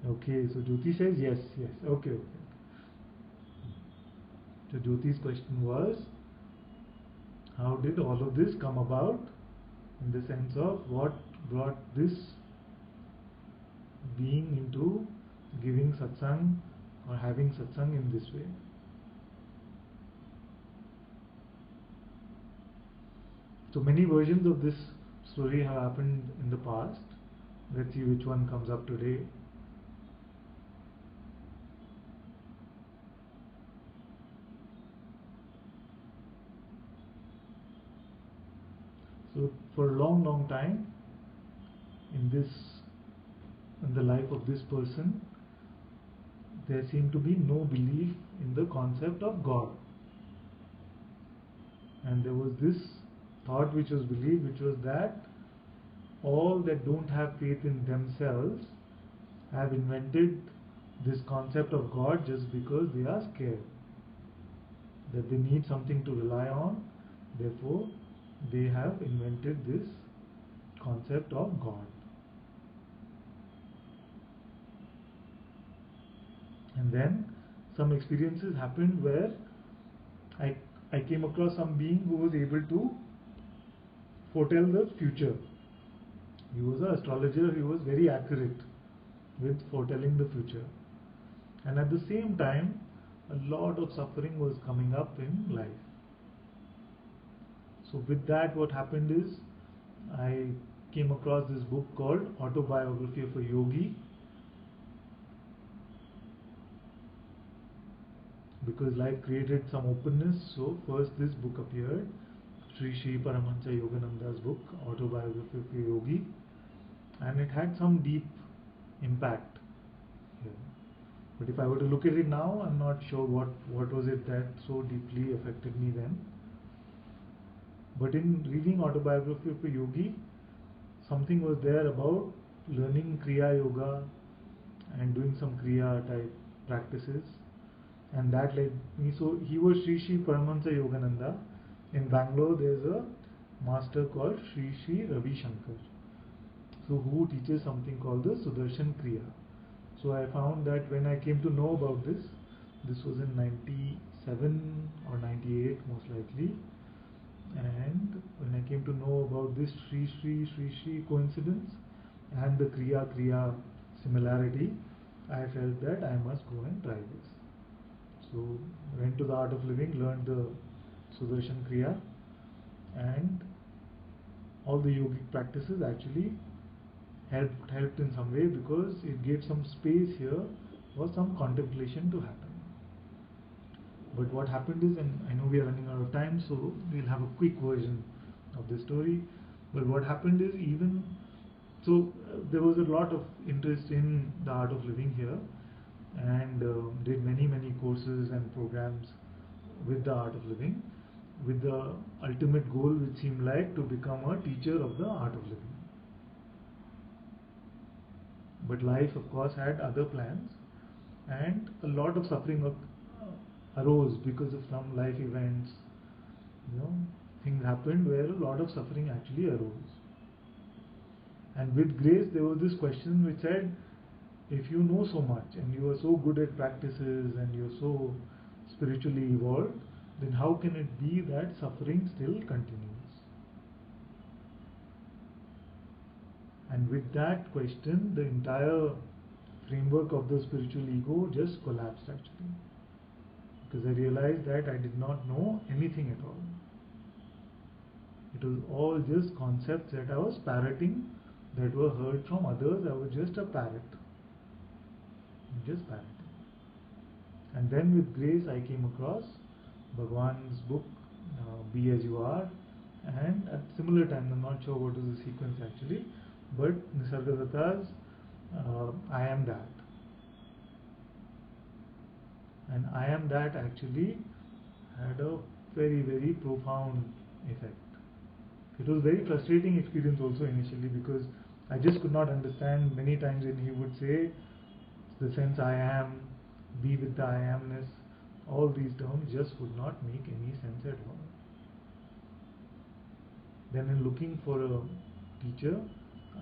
Okay, so Jyoti says yes, yes. Okay, okay. So Jyoti's question was, how did all of this come about, in the sense of what brought this being into giving satsang or having satsang in this way. So many versions of this story have happened in the past. Let's see which one comes up today. So for a long, long time in the life of this person, there seemed to be no belief in the concept of God. And there was this thought which was believed, which was that all that don't have faith in themselves have invented this concept of God just because they are scared. That they need something to rely on, therefore they have invented this concept of God. And then some experiences happened where I came across some being who was able to foretell the future. He was an astrologer, he was very accurate with foretelling the future. And at the same time, a lot of suffering was coming up in life. So with that, what happened is, I came across this book called Autobiography of a Yogi, because life created some openness. So first this book appeared, Sri Paramahansa Yogananda's book, Autobiography of a Yogi, and it had some deep impact here. But if I were to look at it now, I'm not sure what was it that so deeply affected me then. But in reading Autobiography of a Yogi, something was there about learning Kriya Yoga and doing some Kriya type practices, and that led me. So he was Sri Paramahansa Yogananda. In Bangalore there's a master called Sri Ravi Shankar, so who teaches something called the Sudarshan Kriya. So I found that when I came to know about this was in 97 or 98 most likely, and when I came to know about this Sri coincidence and the Kriya similarity, I felt that I must go and try this. So went to the Art of Living, learned the Sudarshan Kriya, and all the yogic practices actually helped in some way, because it gave some space here for some contemplation to happen. But what happened is, and I know we are running out of time, so we'll have a quick version of the story. But what happened is, there was a lot of interest in the Art of Living here, and did many courses and programs with the Art of Living, with the ultimate goal which seemed like to become a teacher of the Art of Living. But life of course had other plans, and a lot of suffering arose because of some life events. Things happened where a lot of suffering actually arose. And with grace there was this question which said, if you know so much and you are so good at practices and you're so spiritually evolved, then how can it be that suffering still continues? And with that question, the entire framework of the spiritual ego just collapsed actually. Because I realized that I did not know anything at all. It was all just concepts that I was parroting, that were heard from others. I was just a parrot. Just parroting. And then with grace I came across Bhagwan's book, Be As You Are, and at similar time, I'm not sure what is the sequence actually, but Nisargadatta's I Am That. And I Am That actually had a very profound effect. It was a very frustrating experience also initially, because I just could not understand. Many times when he would say the sense I am, be with the I amness, all these terms just would not make any sense at all. Then in looking for a teacher,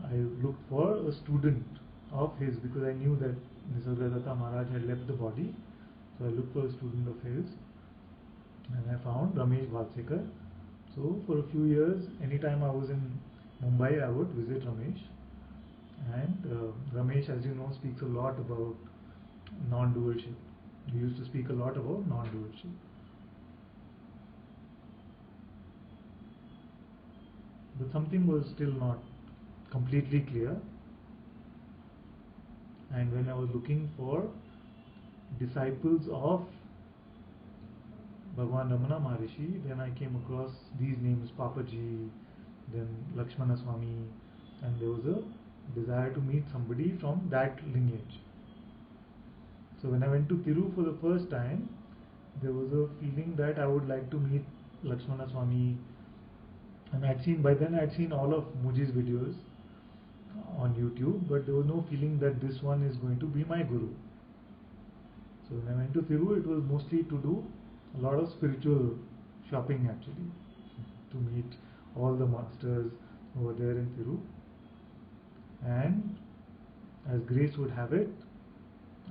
I looked for a student of his, because I knew that Nisargadatta Maharaj had left the body. So I looked for a student of his and I found Ramesh Valsekar. So for a few years, anytime I was in Mumbai, I would visit Ramesh. And Ramesh, as you know, speaks a lot about non-dualship. He used to speak a lot about non-dualship. But something was still not completely clear. And when I was looking for disciples of Bhagwan Ramana Maharishi, then I came across these names, Papaji, then Lakshmana Swami, and there was a desire to meet somebody from that lineage. So when I went to Thiru for the first time, there was a feeling that I would like to meet Lakshmana Swami, and by then I'd seen all of Muji's videos on YouTube, but there was no feeling that this one is going to be my guru. So when I went to Thiru, it was mostly to do a lot of spiritual shopping actually, to meet all the masters who were there in Thiru. And as grace would have it,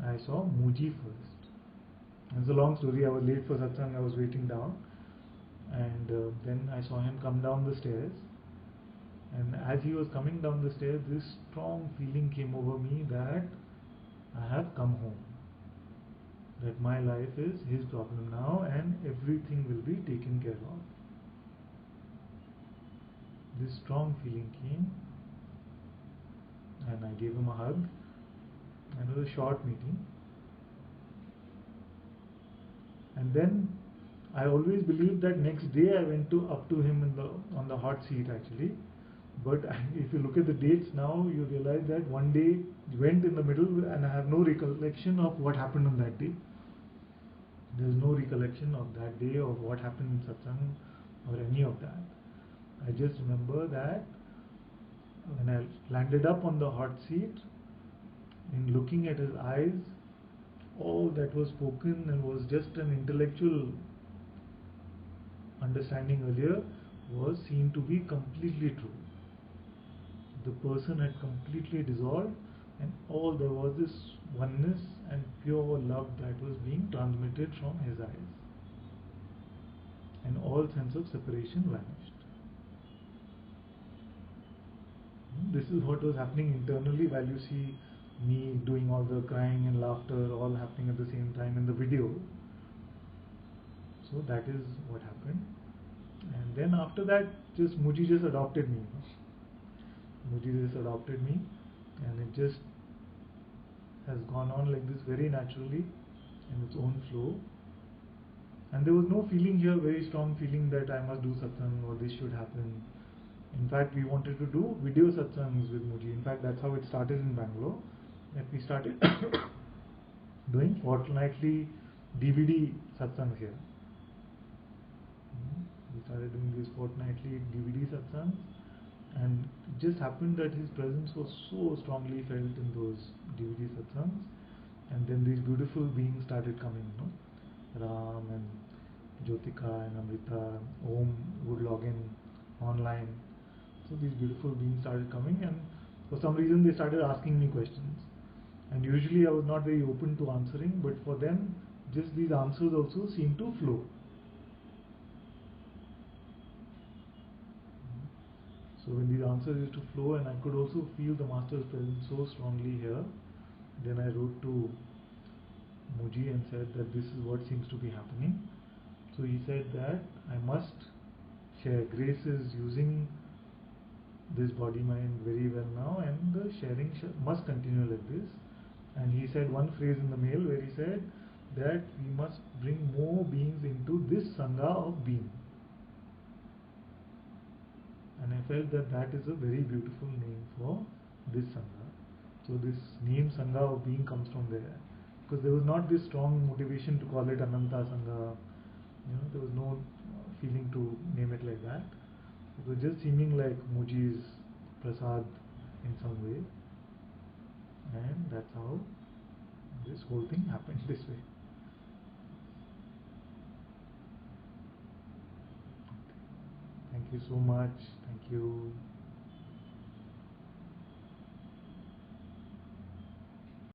I saw Muji first. It's a long story. I was late for satsang, I was waiting down, and then I saw him come down the stairs. And as he was coming down the stairs, this strong feeling came over me that I have come home. That my life is his problem now and everything will be taken care of. This strong feeling came and I gave him a hug, and it was a short meeting. And then I always believed that next day I went up to him on the hot seat actually. But if you look at the dates now, you realize that one day went in the middle and I have no recollection of what happened on that day. There is no recollection of that day, of what happened in satsang or any of that. I just remember that when I landed up on the hot seat, in looking at his eyes, all that was spoken and was just an intellectual understanding earlier was seen to be completely true. The person had completely dissolved, and all there was this oneness and pure love that was being transmitted from his eyes, and all sense of separation vanished. This is what was happening internally while you see me doing all the crying and laughter all happening at the same time in the video. So that is what happened. And then after that, Muji just adopted me. Muji just adopted me, and it just has gone on like this very naturally in its own flow. And there was no feeling here, very strong feeling that I must do satsang or this should happen. In fact, we wanted to do video satsangs with Muji. In fact, that's how it started in Bangalore. That we started doing fortnightly DVD satsangs here. We started doing these fortnightly DVD satsangs, and it just happened that his presence was so strongly felt in those DVD satsangs, and then these beautiful beings started coming, Ram and Jyotika and Amrita, Om would log in online. So these beautiful beings started coming, and for some reason they started asking me questions. And usually I was not very open to answering, but for them, just these answers also seemed to flow. So when these answers used to flow, and I could also feel the Master's presence so strongly here, then I wrote to Muji and said that this is what seems to be happening. So he said that I must share. Grace is using this body mind very well now, and the sharing must continue like this. And he said one phrase in the mail where he said that we must bring more beings into this Sangha of being. And I felt that that is a very beautiful name for this Sangha. So this name Sangha of being comes from there. Because there was not this strong motivation to call it Ananta Sangha. There was no feeling to name it like that. It was just seeming like Muji's prasad in some way. And that's how this whole thing happened this way. Thank you so much. Thank you.